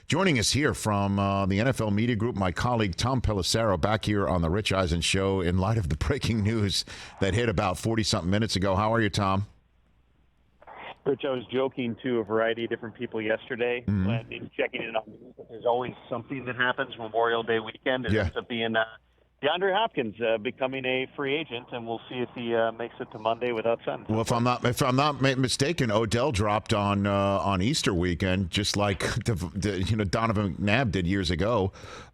Joining us here from the NFL Media Group, my colleague Tom Pelissero, back here on the Rich Eisen Show in light of the breaking news that hit about 40-something minutes ago. How are you, Tom? Rich, I was joking to a variety of different people yesterday, in checking in on news. There's always something that happens Memorial Day weekend. It ends up being DeAndre Hopkins becoming a free agent, and we'll see if he makes it to Monday without sentence. Well, if I'm not mistaken, Odell dropped on Easter weekend, just like Donovan McNabb did years ago,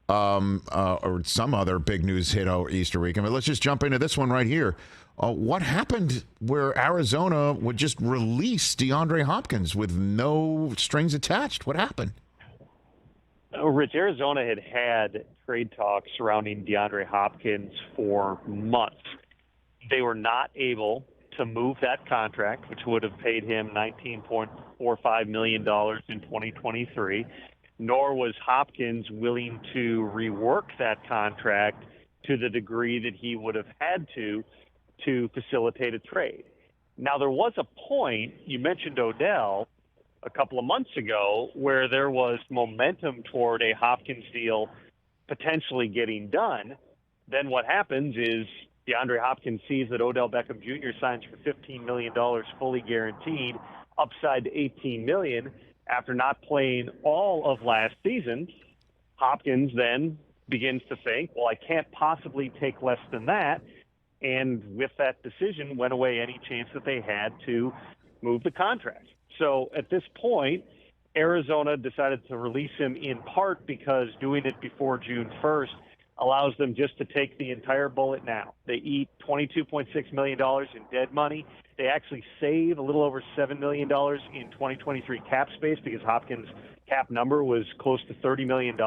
or some other big news hit Easter weekend. But let's just jump into this one right here. What happened where Arizona would just release DeAndre Hopkins with no strings attached? What happened? Rich, Arizona had trade talks surrounding DeAndre Hopkins for months. They were not able to move that contract, which would have paid him $19.45 million in 2023, nor was Hopkins willing to rework that contract to the degree that he would have had to facilitate a trade. Now, there was a point, you mentioned Odell, a couple of months ago, where there was momentum toward a Hopkins deal potentially getting done. Then what happens is DeAndre Hopkins sees that Odell Beckham Jr. signs for $15 million fully guaranteed, upside to $18 million. After not playing all of last season, Hopkins then begins to think, well, I can't possibly take less than that. And with that decision went away any chance that they had to move the contract. So at this point, Arizona decided to release him in part because doing it before June 1st allows them just to take the entire bullet now. They eat $22.6 million in dead money. They actually save a little over $7 million in 2023 cap space because Hopkins' cap number was close to $30 million.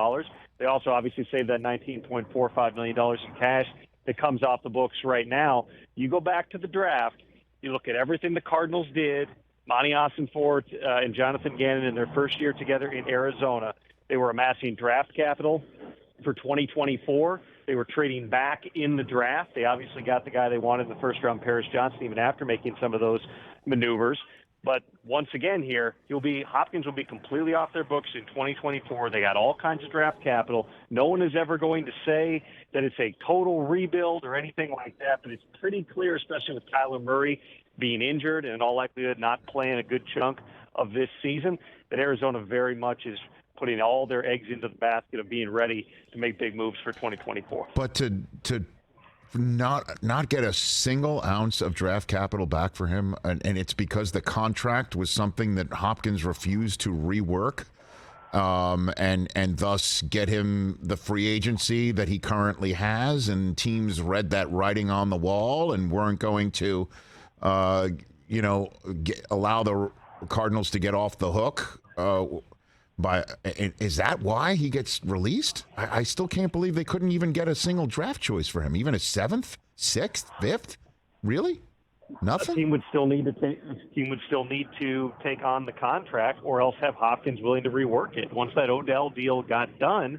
They also obviously save that $19.45 million in cash that comes off the books right now. You go back to the draft, you look at everything the Cardinals did, Monty Ossenfort and Jonathan Gannon in their first year together in Arizona, they were amassing draft capital for 2024. They were trading back in the draft. They obviously got the guy they wanted in the first round, Paris Johnson, even after making some of those maneuvers. But once again here, Hopkins will be completely off their books in 2024. They got all kinds of draft capital. No one is ever going to say that it's a total rebuild or anything like that, but it's pretty clear, especially with Kyler Murray being injured and in all likelihood not playing a good chunk of this season, that Arizona very much is putting all their eggs into the basket of being ready to make big moves for 2024. But to not get a single ounce of draft capital back for him, and it's because the contract was something that Hopkins refused to rework, and thus get him the free agency that he currently has, and teams read that writing on the wall and weren't going to allow the Cardinals to get off the hook. Is that why he gets released? I still can't believe they couldn't even get a single draft choice for him, even a 7th, 6th, 5th. Really? Nothing. A team would still need to take on the contract, or else have Hopkins willing to rework it. Once that Odell deal got done,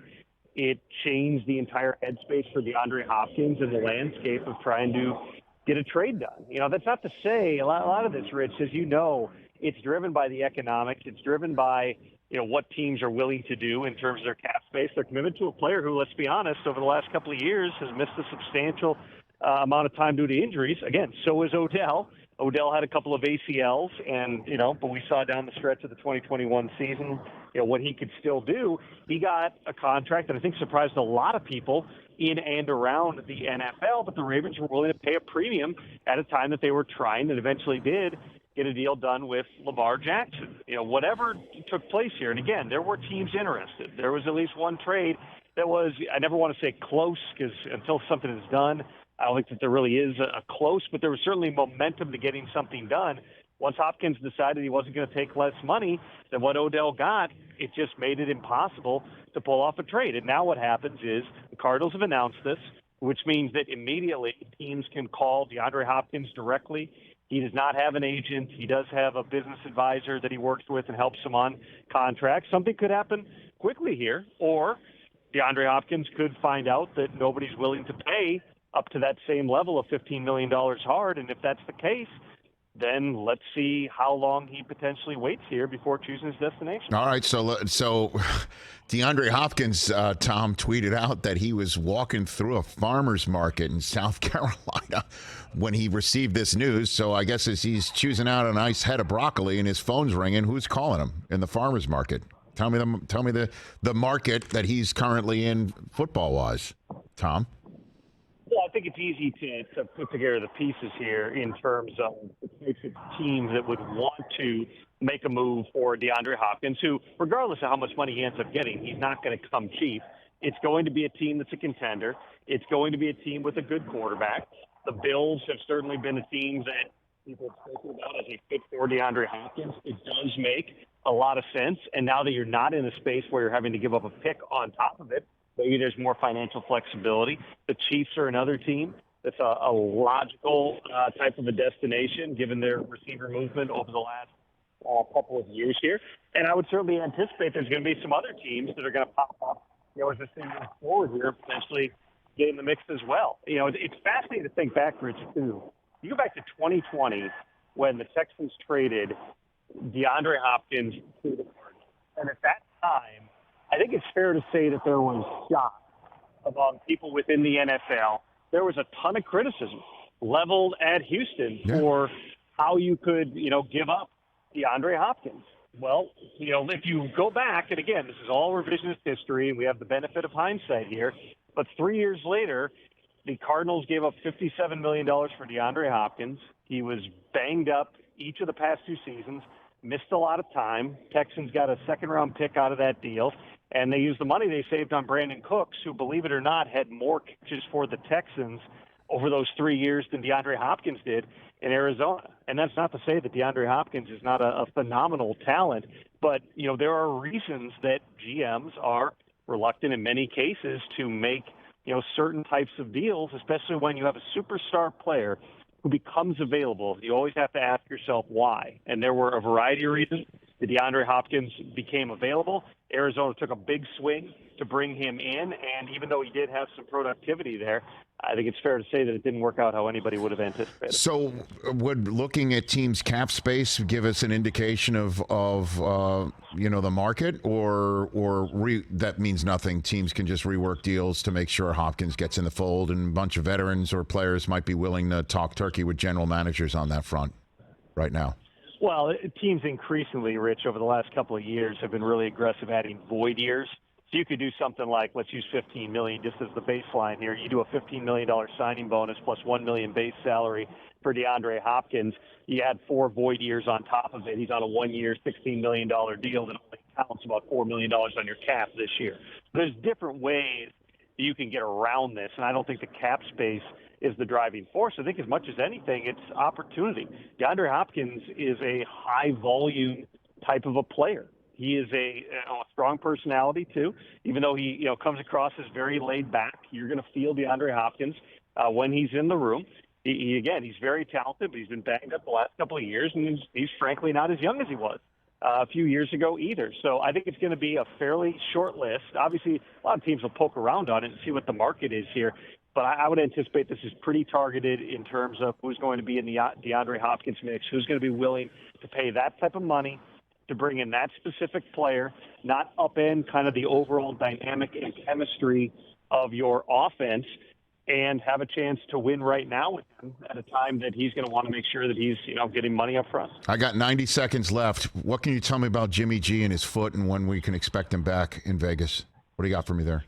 it changed the entire headspace for DeAndre Hopkins and the landscape of trying to get a trade done. That's not to say a lot of this, Rich, as you know, it's driven by the economics. It's driven by what teams are willing to do in terms of their cap space. They're committed to a player who, let's be honest, over the last couple of years has missed a substantial amount of time due to injuries. Again, so is Odell. Odell had a couple of ACLs, but we saw down the stretch of the 2021 season, what he could still do. He got a contract that I think surprised a lot of people in and around the NFL, but the Ravens were willing to pay a premium at a time that they were trying and eventually did get a deal done with Lamar Jackson. Whatever took place here, and again, there were teams interested. There was at least one trade that was, I never want to say close, because until something is done, I don't think that there really is a close, but there was certainly momentum to getting something done. Once Hopkins decided he wasn't going to take less money than what Odell got, it just made it impossible to pull off a trade. And now what happens is the Cardinals have announced this, which means that immediately teams can call DeAndre Hopkins directly. He does not have an agent. He does have a business advisor that he works with and helps him on contracts. Something could happen quickly here, or DeAndre Hopkins could find out that nobody's willing to pay up to that same level of $15 million hard. And if that's the case, then let's see how long he potentially waits here before choosing his destination. All right, so DeAndre Hopkins, Tom, tweeted out that he was walking through a farmer's market in South Carolina when he received this news. So I guess as he's choosing out a nice head of broccoli and his phone's ringing, who's calling him in the farmer's market? Tell me the market that he's currently in football-wise, Tom. Well, I think it's easy to put together the pieces here in terms of the types of teams that would want to make a move for DeAndre Hopkins, who, regardless of how much money he ends up getting, he's not going to come cheap. It's going to be a team that's a contender. It's going to be a team with a good quarterback. The Bills have certainly been a team that people have spoken about as a fit for DeAndre Hopkins. It does make a lot of sense. And now that you're not in a space where you're having to give up a pick on top of it, maybe there's more financial flexibility. The Chiefs are another team that's a logical type of a destination, given their receiver movement over the last couple of years here. And I would certainly anticipate there's going to be some other teams that are going to pop up, as this thing moves forward here, potentially get in the mix as well. It's fascinating to think back, Rich, too. You go back to 2020 when the Texans traded DeAndre Hopkins to the Cardinals. And at that time, I think it's fair to say that there was shock among people within the NFL. There was a ton of criticism leveled at Houston for how you could, give up DeAndre Hopkins. Well, if you go back, and again, this is all revisionist history, and we have the benefit of hindsight here, but 3 years later, the Cardinals gave up $57 million for DeAndre Hopkins. He was banged up each of the past 2 seasons, missed a lot of time. Texans got a second-round pick out of that deal, and they used the money they saved on Brandon Cooks, who, believe it or not, had more catches for the Texans over those 3 years than DeAndre Hopkins did in Arizona. And that's not to say that DeAndre Hopkins is not a phenomenal talent, but, there are reasons that GMs are reluctant in many cases to make, certain types of deals, especially when you have a superstar player who becomes available. You always have to ask yourself why. And there were a variety of reasons that DeAndre Hopkins became available. Arizona took a big swing to bring him in, and even though he did have some productivity there, I think it's fair to say that it didn't work out how anybody would have anticipated. So would looking at teams' cap space give us an indication of the market, or that means nothing? Teams can just rework deals to make sure Hopkins gets in the fold, and a bunch of veterans or players might be willing to talk turkey with general managers on that front right now. Well, teams increasingly, Rich, over the last couple of years have been really aggressive adding void years. So you could do something like, let's use $15 million just as the baseline here. You do a $15 million signing bonus plus $1 million base salary for DeAndre Hopkins. You add 4 void years on top of it. He's on a 1-year, $16 million deal that only counts about $4 million on your cap this year. There's different ways that you can get around this, and I don't think the cap space is the driving force. I think as much as anything, it's opportunity. DeAndre Hopkins is a high-volume type of a player. He is a strong personality, too. Even though he comes across as very laid back, you're going to feel DeAndre Hopkins when he's in the room. He's very talented, but he's been banged up the last couple of years, and he's frankly not as young as he was a few years ago either. So I think it's going to be a fairly short list. Obviously, a lot of teams will poke around on it and see what the market is here. But I would anticipate this is pretty targeted in terms of who's going to be in the DeAndre Hopkins mix, who's going to be willing to pay that type of money to bring in that specific player, not upend kind of the overall dynamic and chemistry of your offense, and have a chance to win right now with him at a time that he's going to want to make sure that he's getting money up front. I got 90 seconds left. What can you tell me about Jimmy G and his foot, and when we can expect him back in Vegas? What do you got for me there?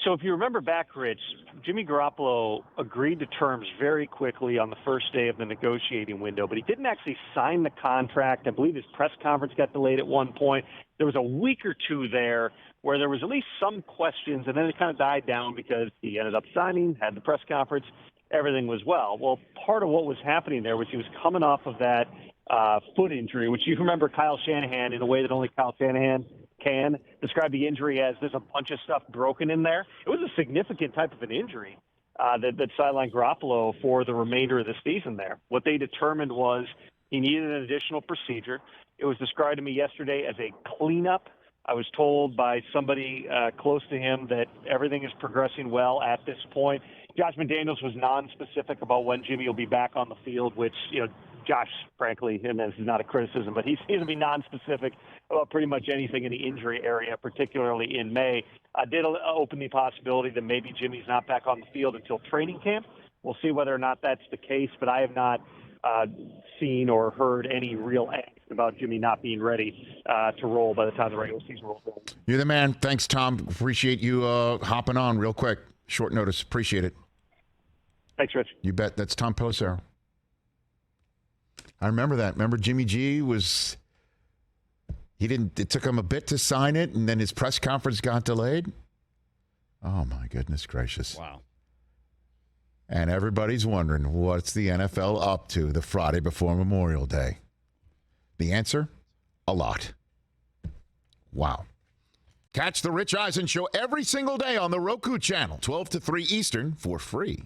So if you remember back, Rich, Jimmy Garoppolo agreed to terms very quickly on the first day of the negotiating window, but he didn't actually sign the contract. I believe his press conference got delayed at one point. There was a week or two there where there was at least some questions, and then it kind of died down because he ended up signing, had the press conference, everything was well. Well, part of what was happening there was he was coming off of that foot injury, which you remember Kyle Shanahan, in a way that only Kyle Shanahan can describe the injury as there's a bunch of stuff broken in there. It was a significant type of an injury that sidelined Garoppolo for the remainder of the season there. What they determined was he needed an additional procedure. It was described to me yesterday as a cleanup. I was told by somebody close to him that everything is progressing well at this point. Josh McDaniels was non-specific about when Jimmy will be back on the field, which, Josh, frankly, and this is not a criticism, but he seems to be nonspecific about pretty much anything in the injury area, particularly in May. Did open the possibility that maybe Jimmy's not back on the field until training camp. We'll see whether or not that's the case, but I have not seen or heard any real angst about Jimmy not being ready to roll by the time the regular season rolls around. You're the man. Thanks, Tom. Appreciate you hopping on real quick. Short notice. Appreciate it. Thanks, Rich. You bet. That's Tom Pelissero. I remember that. Remember Jimmy G was, it took him a bit to sign it, and then his press conference got delayed. Oh, my goodness gracious. Wow. And everybody's wondering, what's the NFL up to the Friday before Memorial Day? The answer? A lot. Wow. Catch the Rich Eisen Show every single day on the Roku channel, 12 to 3 Eastern, for free.